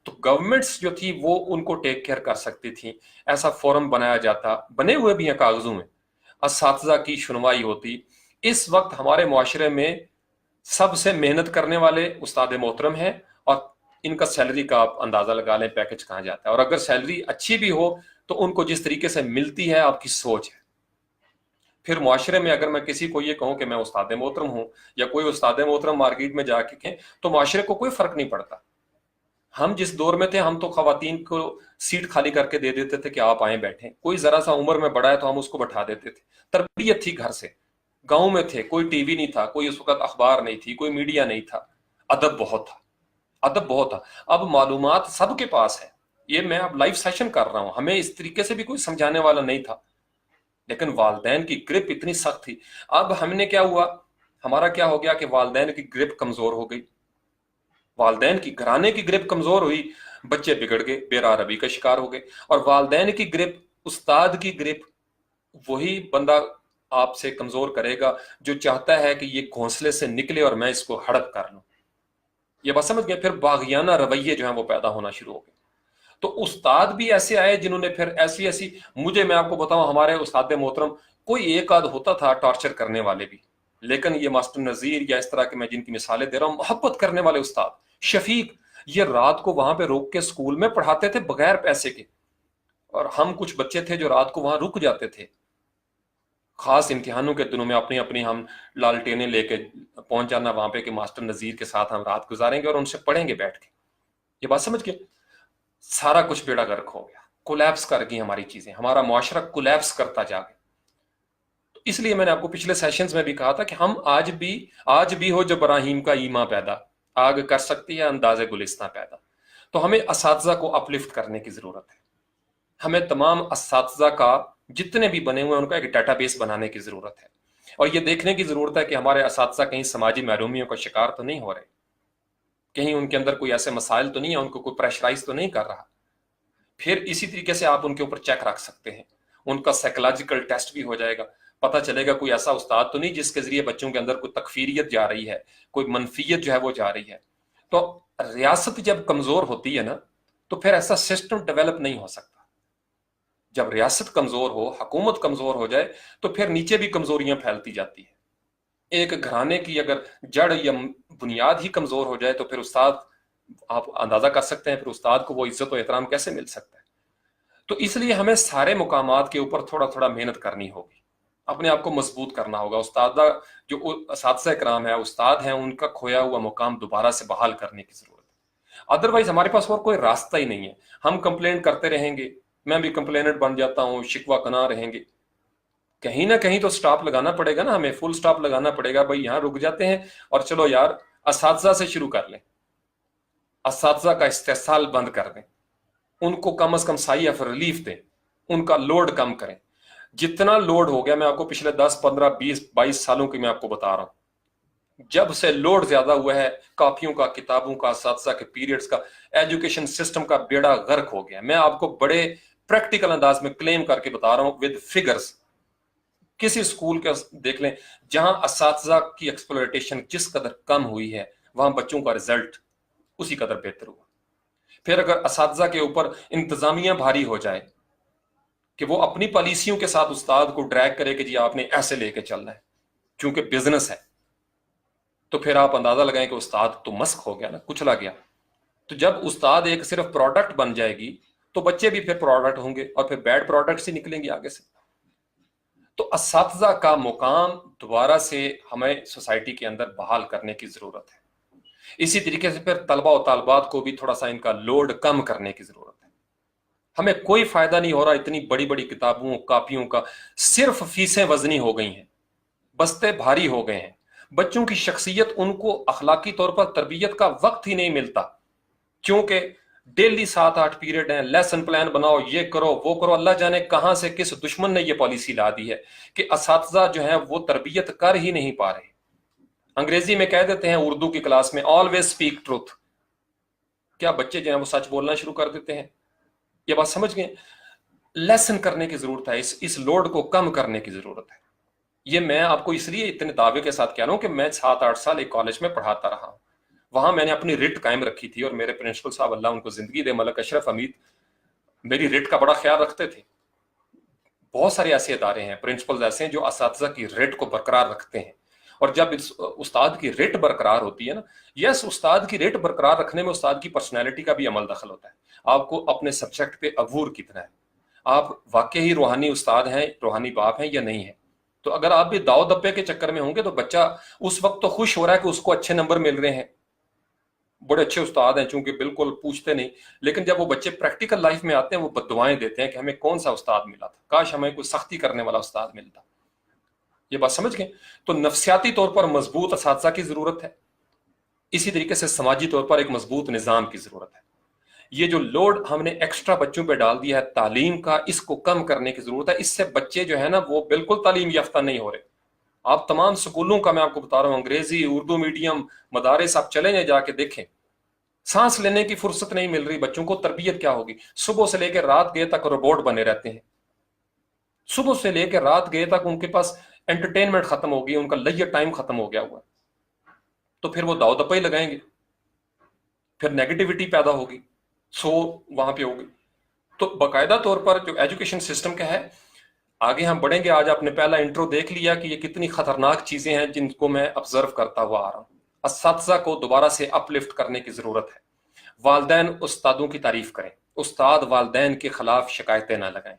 तो गवर्नमेंट्स जो थी वो उनको टेक केयर कर सकती थी, ऐसा फोरम बनाया जाता, बने हुए भी हैं कागजों में, असातिज़ा की सुनवाई होती। इस वक्त हमारे मुआशरे में सबसे मेहनत करने वाले उस्ताद मोहतरम हैं, और इनका सैलरी का आप अंदाजा लगा लें पैकेज कहाँ जाता है। और अगर सैलरी अच्छी भी हो तो उनको जिस तरीके से मिलती है, आपकी सोच है। फिर मुआशरे में अगर मैं किसी को ये कहूं कि मैं उस्ताद मोहतरम हूं, या कोई उस्ताद मोहतरम मार्केट में जाके कहें, तो मुआशरे को कोई फर्क नहीं पड़ता। हम जिस दौर में थे, हम तो खवातीन को सीट खाली करके दे देते थे कि आप आए बैठें। कोई जरा सा उम्र में बड़ा है तो हम उसको बैठा देते थे। तरबियत थी घर से। गांव में थे, कोई टीवी नहीं था, कोई उस वक्त अखबार नहीं थी, कोई मीडिया नहीं था, अदब बहुत था, अदब बहुत था। अब मालूमात सबके पास है। ये मैं अब लाइव सेशन कर रहा हूं, हमें इस तरीके से भी कोई समझाने वाला नहीं था, लेकिन वालदैन की ग्रिप इतनी सख्त थी। अब हमने क्या हुआ, हमारा क्या हो गया कि वालदैन की ग्रिप कमजोर हो गई, वालदैन की घराने की ग्रिप कमजोर हुई, बच्चे बिगड़ गए, बेरारबी का शिकार हो गए। और वालदैन की ग्रिप, उस्ताद की ग्रिप, वही बंदा आपसे कमजोर करेगा जो चाहता है कि ये घोंसले से निकले और मैं इसको हड़प कर लूं। ये बात समझ गए? फिर बागियाना रवैये जो है वो पैदा होना शुरू हो गए। तो उस्ताद भी ऐसे आए जिन्होंने फिर ऐसी ऐसी, मुझे, मैं आपको बताऊं, हमारे उस्ताद मोहतरम कोई एक आध होता था टॉर्चर करने वाले भी, लेकिन ये मास्टर नजीर या इस तरह के मैं जिनकी मिसालें दे रहा हूं, मोहब्बत करने वाले उस्ताद, शफीक, ये रात को वहां पे रोक के स्कूल में पढ़ाते थे बगैर पैसे के। और हम कुछ बच्चे थे जो रात को वहां रुक जाते थे, खास इम्तिहानों के दिनों में अपनी अपनी हम लालटेनें लेके पहुंच जाना वहां पे कि मास्टर नजीर के साथ हम रात गुजारेंगे और उनसे पढ़ेंगे बैठ के। ये बात समझ गए? सारा कुछ बेड़ा गर्क हो गया, कोलैप्स कर गई हमारी चीजें, हमारा मुआशरा कोलैप्स करता जा गया। तो इसलिए मैंने आपको पिछले सेशंस में भी कहा था कि हम आज भी हो जब इब्राहिम का ईमा पैदा, आग कर सकती है अंदाजे गुलिस्तां पैदा। तो हमें असातिज़ा को अपलिफ्ट करने की जरूरत है। हमें तमाम असातिज़ा का जितने भी बने हुए हैं उनका एक डाटाबेस बनाने की जरूरत है, और ये देखने की जरूरत है कि हमारे असातिज़ा कहीं समाजी महरूमियों का शिकार तो नहीं हो रहे, कहीं उनके अंदर कोई ऐसे मसाइल तो नहीं है, उनको कोई प्रेशराइज तो नहीं कर रहा। फिर इसी तरीके से आप उनके ऊपर चेक रख सकते हैं, उनका साइकोलॉजिकल टेस्ट भी हो जाएगा, पता चलेगा कोई ऐसा उस्ताद तो नहीं जिसके जरिए बच्चों के अंदर कोई तकफीरियत जा रही है, कोई मनफियत जो है वो जा रही है। तो रियासत जब कमजोर होती है ना, तो फिर ऐसा सिस्टम डेवलप नहीं हो सकता। जब रियासत कमजोर हो, हुकूमत कमजोर हो जाए, तो फिर नीचे भी कमजोरियां फैलती जाती है। एक घराने की अगर जड़ या बुनियाद ही कमजोर हो जाए, तो फिर उस्ताद, आप अंदाजा कर सकते हैं फिर उस्ताद को वो इज्जत और एहतराम कैसे मिल सकता है। तो इसलिए हमें सारे मुकामात के ऊपर थोड़ा थोड़ा मेहनत करनी होगी, अपने आप को मजबूत करना होगा। उस्ताद जो असातिज़ा इकराम है, उस्ताद हैं, उनका खोया हुआ मुकाम दोबारा से बहाल करने की जरूरत है। अदरवाइज हमारे पास और कोई रास्ता ही नहीं है। हम कंप्लेंट करते रहेंगे, मैं भी कंप्लेनेंट बन जाता हूँ, शिकवा कना रहेंगे। कहीं ना कहीं तो स्टॉप लगाना पड़ेगा ना, हमें फुल स्टॉप लगाना पड़ेगा। भाई यहाँ रुक जाते हैं और चलो यार असातिज़ा से शुरू कर लें, असातिज़ा का इस्तेसाल बंद कर दें, उनको कम से कम साई ऑफ रिलीफ दें, उनका लोड कम करें। जितना लोड हो गया, मैं आपको पिछले 10, 15, 20, 22 सालों की मैं आपको बता रहा हूं, जब से लोड ज्यादा हुआ है, कॉपियों का, किताबों का, असातिज़ा के पीरियड्स का, एजुकेशन सिस्टम का बेड़ा गर्क हो गया। मैं आपको बड़े प्रैक्टिकल अंदाज में क्लेम करके बता रहा हूं विद फिगर्स। किसी स्कूल का देख लें जहां असातिज़ा की एक्सप्लॉयटेशन जिस कदर कम हुई है, वहां बच्चों का रिजल्ट उसी कदर बेहतर हुआ। फिर अगर असातिज़ा के ऊपर इंतजामिया भारी हो जाए कि वो अपनी पॉलिसियों के साथ उस्ताद को ड्रैग करे कि जी आपने ऐसे लेके चलना है क्योंकि बिजनेस है, तो फिर आप अंदाजा लगाएं कि उस्ताद तो मस्क हो गया ना, कुचला गया। तो जब उस्ताद एक सिर्फ प्रोडक्ट बन जाएगी, तो बच्चे भी फिर प्रोडक्ट होंगे और फिर बैड प्रोडक्ट से निकलेंगे आगे से। तो असातिज़ा का मुकाम दोबारा से हमें सोसाइटी के अंदर बहाल करने की जरूरत है। इसी तरीके से फिर तलबा और तालबात को भी थोड़ा सा इनका लोड कम करने की जरूरत है। हमें कोई फायदा नहीं हो रहा इतनी बड़ी बड़ी किताबों कॉपियों का, सिर्फ फीसें वजनी हो गई हैं, बस्ते भारी हो गए हैं, बच्चों की शख्सियत, उनको अखलाकी तौर पर तरबियत का वक्त ही नहीं मिलता, क्योंकि डेली 7-8 पीरियड हैं, लेसन प्लान बनाओ, ये करो वो करो। अल्लाह जाने कहां से किस दुश्मन ने ये पॉलिसी ला दी है कि असातिज़ा जो है वो तरबियत कर ही नहीं पा रहे। अंग्रेजी में कह देते हैं उर्दू की क्लास में, ऑलवेज स्पीक ट्रूथ। क्या बच्चे जो है वो सच बोलना शुरू कर देते हैं? ये बात समझ गए? लेसन करने की जरूरत है, इस लोड को कम करने की जरूरत है। ये मैं आपको इसलिए इतने दावे के साथ कह रहा हूं कि मैं 7-8 साल एक कॉलेज में पढ़ाता रहा हूं, वहां मैंने अपनी रिट कायम रखी थी, और मेरे प्रिंसिपल साहब, अल्लाह उनको जिंदगी दे, मलक अशरफ हमीद, मेरी रिट का बड़ा ख्याल रखते थे। बहुत सारे ऐसे इदारे हैं, प्रिंसिपल्स ऐसे हैं जो असातिज़ा की रेट को बरकरार रखते हैं। और जब इस उस्ताद की रेट बरकरार होती है ना, यस, उस्ताद की रेट बरकरार रखने में उस्ताद की पर्सनैलिटी का भी अमल दखल होता है। आपको अपने सब्जेक्ट पे अबूर कितना है, आप वाकई ही रूहानी उस्ताद हैं, रूहानी बाप हैं या नहीं है। तो अगर आप भी दाव दब्बे के चक्कर में होंगे तो बच्चा उस वक्त तो खुश हो रहा है कि उसको अच्छे नंबर मिल रहे हैं, बड़े अच्छे उस्ताद हैं, चूंकि बिल्कुल पूछते नहीं, लेकिन जब वो बच्चे प्रैक्टिकल लाइफ में आते हैं वो बद्दुआएं देते हैं कि हमें कौन सा उस्ताद मिला था, काश हमें कोई सख्ती करने वाला उस्ताद मिलता। ये बात समझ गए? तो नफ्सियाती तौर पर मजबूत असातिज़ा की जरूरत है, इसी तरीके से समाजी तौर पर एक मजबूत निज़ाम की जरूरत है। ये जो लोड हमने एक्स्ट्रा बच्चों पे डाल दिया है तालीम का, इसको कम करने की जरूरत है। इससे बच्चे जो है ना वो बिल्कुल तालीम याफ्ता नहीं हो रहे। आप तमाम स्कूलों का मैं आपको बता रहा हूँ, अंग्रेजी, उर्दू मीडियम मदारिस, आप चले जाए जाके देखें, सांस लेने की फुर्सत नहीं मिल रही बच्चों को। तरबियत क्या होगी? सुबह से लेकर रात गए तक रोबोट बने रहते हैं, सुबह से लेकर रात गए तक उनके पास एंटरटेनमेंट खत्म हो गई, उनका लेजर टाइम खत्म हो गया हुआ। तो फिर वो दाव दप्पा ही लगाएंगे, फिर नेगेटिविटी पैदा होगी, सो वहां पे होगी। तो बाकायदा तौर पर जो एजुकेशन सिस्टम का है, आगे हम बढ़ेंगे। आज आपने पहला इंट्रो देख लिया कि ये कितनी खतरनाक चीजें हैं जिनको मैं ऑब्जर्व करता हुआ आ रहा हूँ। असातिज़ा को दोबारा से अपलिफ्ट करने की जरूरत है। वालदैन उस्तादों की तारीफ करें, उस्ताद वालदैन के खिलाफ शिकायतें ना लगाएं।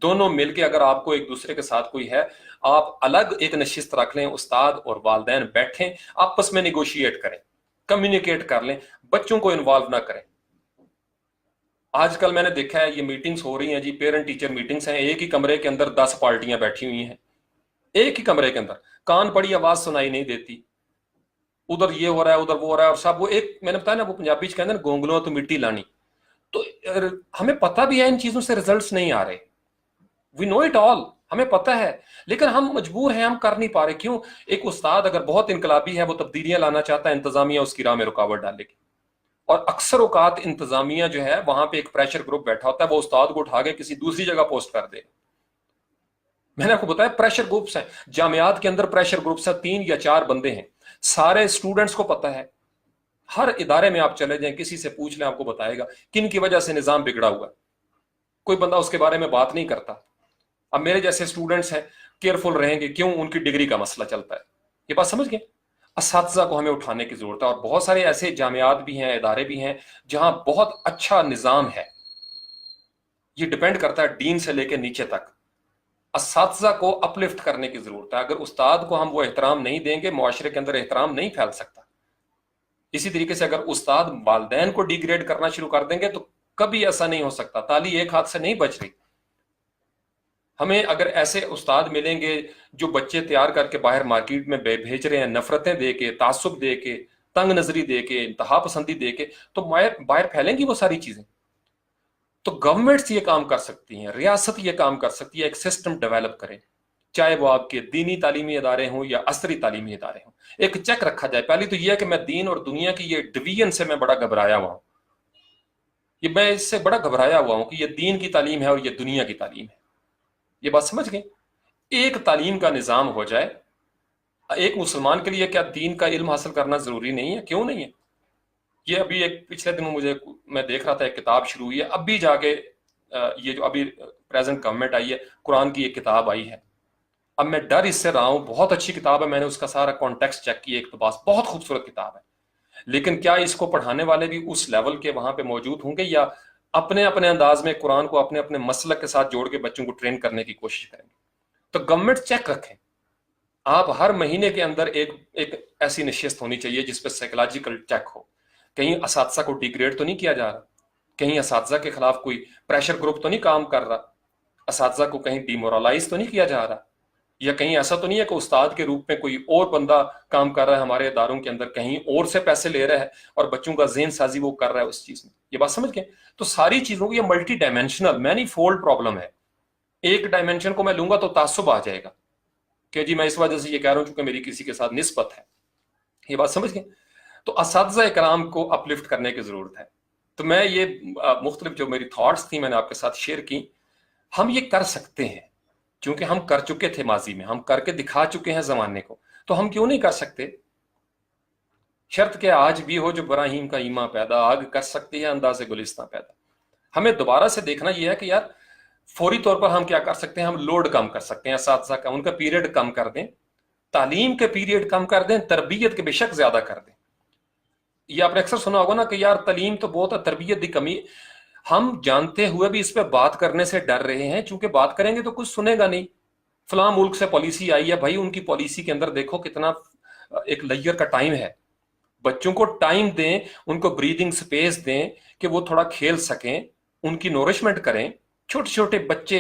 दोनों मिलके, अगर आपको एक दूसरे के साथ कोई है, आप अलग एक नशिस्त रख लें, उस्ताद और वालदैन बैठें, आपस में निगोशिएट करें, कम्युनिकेट कर लें, बच्चों को इन्वॉल्व ना करें। आजकल मैंने देखा है ये मीटिंग्स हो रही हैं जी, पेरेंट टीचर मीटिंग्स हैं, एक ही कमरे के अंदर 10 पार्टियां बैठी हुई हैं, एक ही कमरे के अंदर, कान पड़ी आवाज सुनाई नहीं देती, उधर ये हो रहा है, उधर वो हो रहा है, और सब वो एक, मैंने बताया ना, वो पंजाबी च कहते हैं गोंगलों तो मिट्टी लानी। तो हमें पता भी है इन चीजों से रिजल्ट्स नहीं आ रहे, वी नो इट ऑल, हमें पता है, लेकिन हम मजबूर हैं, हम कर नहीं पा रहे। क्यों? एक उस्ताद अगर बहुत इनकलाबी है, वो तब्दीलियां लाना चाहता है, इंतजामिया उसकी राह में रुकावट डालेगी। और अक्सर औकात इंतजामिया जो है वहां पे एक प्रेशर ग्रुप बैठा होता है, वो उस्ताद को उठा के किसी दूसरी जगह पोस्ट कर दे। मैंने आपको बताया प्रेशर ग्रुप्स हैं, जामियात के अंदर प्रेशर ग्रुप्स हैं, 3 या 4 बंदे हैं, सारे स्टूडेंट्स को पता है। हर इदारे में आप चले जाएं, किसी से पूछ लें, आपको बताएगा किन की वजह से निजाम बिगड़ा हुआ है। कोई बंदा उसके बारे में बात नहीं करता। अब मेरे जैसे स्टूडेंट्स हैं, केयरफुल रहेंगे, क्यों? उनकी डिग्री का मसला चलता है। ये बात समझ गए? असातिज़ा को हमें उठाने की जरूरत है, और बहुत सारे ऐसे जामियात भी हैं, इदारे भी हैं जहां बहुत अच्छा निज़ाम है। ये डिपेंड करता है डीन से लेकर नीचे तक। असातिज़ा को अपलिफ्ट करने की जरूरत है। अगर उस्ताद को हम वो एहतराम नहीं देंगे, मुआशरे के अंदर एहतराम नहीं फैल सकता। इसी तरीके से अगर उस्ताद वालदैन को डिग्रेड करना शुरू कर देंगे तो कभी ऐसा नहीं हो सकता। ताली एक हाथ से नहीं बच रही। हमें अगर ऐसे उस्ताद मिलेंगे जो बच्चे तैयार करके बाहर मार्केट में भेज रहे हैं, नफरतें दे के, तासुब दे के, तंग नजरी दे के, इंतहा पसंदी दे के, तो बाहर फैलेंगी वो सारी चीजें। तो गवर्नमेंट्स ये काम कर सकती हैं, रियासत ये काम कर सकती है, एक सिस्टम डेवलप करें, चाहे वो आपके दीनी तालीमी इदारे हों या असरी तालीमी इदारे हों। एक चेक रखा जाए। पहली तो ये है कि मैं दीन और दुनिया की ये डिवीजन से मैं बड़ा घबराया हुआ हूं, ये मैं इससे बड़ा घबराया हुआ हूं कि ये दीन की तालीम है और ये दुनिया की तालीम है। ये बात समझ गए? एक तालीम का निज़ाम हो जाए। एक मुसलमान के लिए क्या दीन का इल्म हासिल करना जरूरी नहीं है? क्यों नहीं है? ये अभी एक पिछले दिनों मैं देख रहा था, एक किताब शुरू हुई है अभी जाके, ये जो अभी प्रेजेंट गवर्नमेंट आई है, कुरान की एक किताब आई है। अब मैं डर इससे रहा हूं, बहुत अच्छी किताब है, मैंने उसका सारा कॉन्टेक्स्ट चेक किया, एक तो बस बहुत खूबसूरत किताब है, लेकिन क्या इसको पढ़ाने वाले भी उस लेवल के वहां पे मौजूद होंगे, या अपने अपने अंदाज में कुरान को अपने अपने मसलक के साथ जोड़ के बच्चों को ट्रेन करने की कोशिश करेंगे? तो गवर्नमेंट चेक रखें। आप हर महीने के अंदर एक ऐसी नशिस्त होनी चाहिए जिस पर साइकोलॉजिकल चेक हो, कहीं असातिज़ा को डिग्रेड तो नहीं किया जा रहा, कहीं असातिज़ा के खिलाफ कोई प्रेशर ग्रुप तो नहीं काम कर रहा, असातिज़ा को कहीं डिमोरलाइज तो नहीं किया जा रहा, या कहीं ऐसा तो नहीं है कि उस्ताद के रूप में कोई और बंदा काम कर रहा है हमारे इदारों के अंदर, कहीं और से पैसे ले रहा है और बच्चों का ज़हन साजी वो कर रहा है उस चीज़ में। ये बात समझ गए? तो सारी चीज़ों की ये multi dimensional many fold problem है। एक डायमेंशन को मैं लूंगा तो तासुब आ जाएगा कि जी मैं इस वजह से ये कह रहा हूं क्योंकि मेरी किसी के साथ निस्बत है। ये बात समझ गए? तो असातिज़ा इकराम को अपलिफ्ट करने की जरूरत है। तो मैं ये मुख्तलिफ जो मेरी थॉट्स थी मैंने आपके साथ शेयर की। हम ये कर सकते हैं क्योंकि हम कर चुके थे माजी में, हम करके दिखा चुके हैं जमाने को, तो हम क्यों नहीं कर सकते? शर्त के आज भी हो जो इब्राहीम का ईमा पैदा, आग कर सकती है अंदाज़े गुलिस्तां पैदा। हमें दोबारा से देखना यह है कि यार फौरी तौर पर हम क्या कर सकते हैं, हम लोड कम कर सकते हैं असातिज़ा का, उनका पीरियड कम कर दें, तालीम के पीरियड कम कर दें, तरबियत के बेशक ज्यादा कर दें। ये आपने अक्सर सुना होगा ना कि यार तालीम तो बहुत है, तरबियत की कमी। हम जानते हुए भी इस पे बात करने से डर रहे हैं, क्योंकि बात करेंगे तो कुछ सुनेगा नहीं। फलां मुल्क से पॉलिसी आई है, भाई उनकी पॉलिसी के अंदर देखो कितना एक लेयर का टाइम है। बच्चों को टाइम दें, उनको ब्रीदिंग स्पेस दें कि वो थोड़ा खेल सकें, उनकी नोरिशमेंट करें। छोटे छोटे बच्चे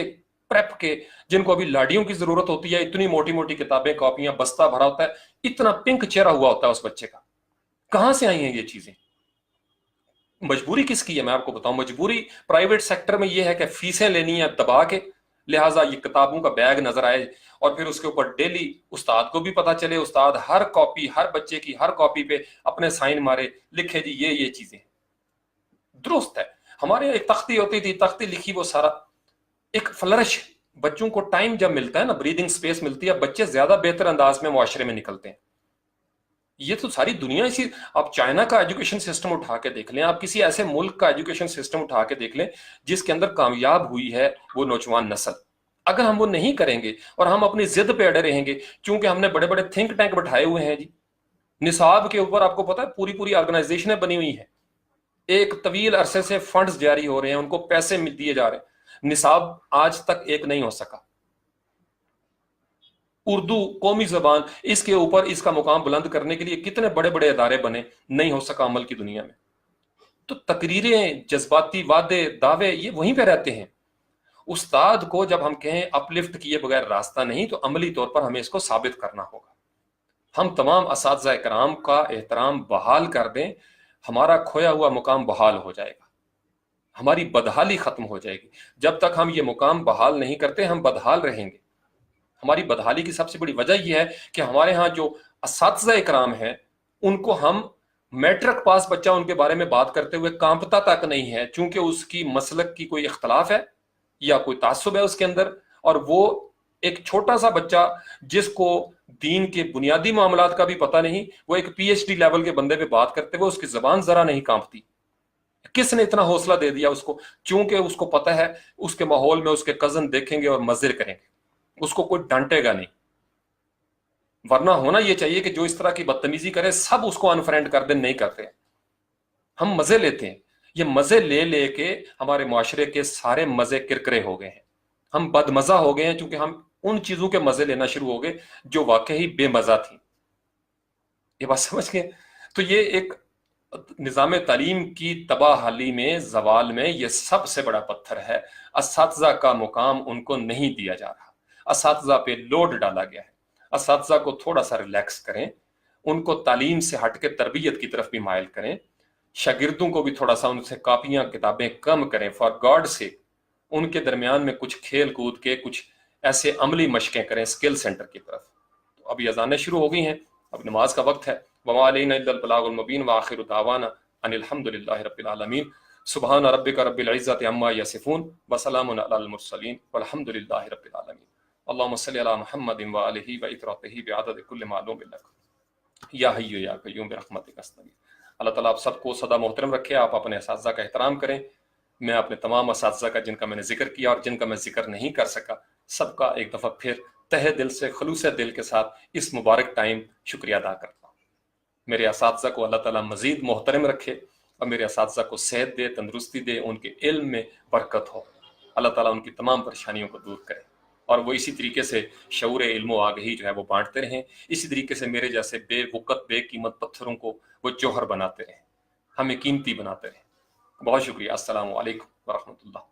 प्रेप के, जिनको अभी लाड़ियों की जरूरत होती है, इतनी मोटी मोटी किताबें कॉपियां बस्ता भरा होता है, इतना पिंक चेहरा हुआ होता है उस बच्चे का। कहां से आई हैं ये चीजें? मजबूरी किसकी है मैं आपको बताऊं। मजबूरी प्राइवेट सेक्टर में ये है कि फीसें लेनी है दबा के, लिहाजा ये किताबों का बैग नजर आए और फिर उसके ऊपर डेली उस्ताद को भी पता चले, उस्ताद हर कॉपी, हर बच्चे की हर कॉपी पे अपने साइन मारे, लिखे जी ये चीजें दुरुस्त है। हमारे एक तख्ती होती थी, तख्ती लिखी वो सारा एक फ्लरिश। बच्चों को टाइम जब मिलता है ना, ब्रीदिंग स्पेस मिलती है, बच्चे ज्यादा बेहतर अंदाज में मुआशरे में निकलते हैं। ये तो सारी दुनिया इसी, आप चाइना का एजुकेशन सिस्टम उठा के देख लें, आप किसी ऐसे मुल्क का एजुकेशन सिस्टम उठा के देख लें जिसके अंदर कामयाब हुई है वो नौजवान नस्ल। अगर हम वो नहीं करेंगे और हम अपनी जिद पे अड़े रहेंगे, क्योंकि हमने बड़े बड़े थिंक टैंक बैठाए हुए हैं जी, निसाब के ऊपर आपको पता है पूरी पूरी ऑर्गेनाइजेशनें बनी हुई हैं, एक तवील अरसे से फंड्स जारी हो रहे हैं, उनको पैसे दिए जा रहे हैं, निसाब आज तक एक नहीं हो सका। उर्दू कौमी जबान, इसके ऊपर इसका मुकाम बुलंद करने के लिए कितने बड़े बड़े अदारे बने, नहीं हो सका अमल की दुनिया में। तो तकरीरें, जज्बाती वादे, दावे ये वहीं पे रहते हैं। उस्ताद को जब हम कहें अपलिफ्ट किए बगैर रास्ता नहीं, तो अमली तौर पर हमें इसको साबित करना होगा। हम तमाम असातिज़ा इकराम का एहतराम बहाल कर दें, हमारा खोया हुआ मुकाम बहाल हो जाएगा, हमारी बदहाली खत्म हो जाएगी। जब तक हम ये मुकाम बहाल नहीं करते हम बदहाल रहेंगे। हमारी बदहाली की सबसे बड़ी वजह यह है कि हमारे यहाँ जो असातिज़ा इकराम है, उनको हम मैट्रिक पास बच्चा उनके बारे में बात करते हुए कांपता तक नहीं है, चूंकि उसकी मसलक की कोई इख्तलाफ है या कोई तासुब है उसके अंदर, और वो एक छोटा सा बच्चा जिसको दीन के बुनियादी मामलात का भी पता नहीं, वो एक पीएचडी लेवल के बंदे पे बात करते हुए उसकी जबान जरा नहीं कांपती। किसने इतना हौसला दे दिया उसको? चूंकि उसको पता है उसके माहौल में उसके कजन देखेंगे और मजे करेंगे, उसको कोई डांटेगा नहीं। वरना होना यह चाहिए कि जो इस तरह की बदतमीजी करे सब उसको अनफ्रेंड कर दे, नहीं करते। हम मजे लेते हैं, ये मजे ले लेके हमारे मुआशरे के सारे मजे किरकिरे हो गए हैं। हम बदमजा हो गए हैं क्योंकि हम उन चीजों के मजे लेना शुरू हो गए जो वाकई बेमजा थी। ये बात समझ गए? तो ये एक निज़ाम तालीम की तबाहली में, जवाल में ये सबसे बड़ा पत्थर है। असातिज़ा का मुकाम उनको नहीं दिया जा रहा, असातिज़ा पे लोड डाला गया है। असातिज़ा को थोड़ा सा रिलैक्स करें, उनको तालीम से हट के तरबियत की तरफ भी माइल करें, शागिर्दों को भी थोड़ा सा उनसे कापियां किताबें कम करें, फॉर गॉड से। उनके दरमियान में कुछ खेल कूद के कुछ ऐसे अमली मशकें करें स्किल सेंटर की तरफ। तो अभी अजानें शुरू हो गई हैं, अब नमाज का वक्त है। वमा अलैना इल्लल बलागुल मुबीन व आखिरु दावाना अनिल हम्दुलिल्लाहि रब्बिल आलमीन। सुब्हान रब्बिका रब्बिल इज्जति अम्मा यसिफून व सलामुन अलल मुरसलीन वल्हम्दुलिल्लाहि रब्बिल आलमीन। अल्लाहुम्मा सल्लि अला मुहम्मदिन व आलिहि व इतरतिहि बिअदद कुल्लि मालूम लक या हय्यु या कय्यूम बिरहमतिका अस्तगीथ। अल्लाह ताला आप सबको सदा मोहतरम रखे, आप अपने असातिज़ा का एहतराम करें। मैं अपने तमाम असातिज़ा का, जिनका मैंने जिक्र किया और जिनका मैं जिक्र नहीं कर सका, सबका एक दफ़ा फिर तहे दिल से, खलूस दिल के साथ इस मुबारक टाइम शुक्रिया अदा करता हूँ। मेरे असातिज़ा को अल्लाह ताला मज़ीद मोहतरम रखे और मेरे असातिज़ा को सेहत दे, तंदुरुस्ती दे, उनके इल्म में बरकत हो। अल्लाह ताला उनकी तमाम परेशानियों को दूर करे और वो इसी तरीके से शऊर इल्म व आगही जो है वो बांटते रहें। इसी तरीके से मेरे जैसे बेवक़्त बेकीमत पत्थरों को वो जौहर बनाते रहें, हमें कीमती बनाते रहें। बहुत शुक्रिया। अस्सलामु अलैकुम व रहमतुल्लाह।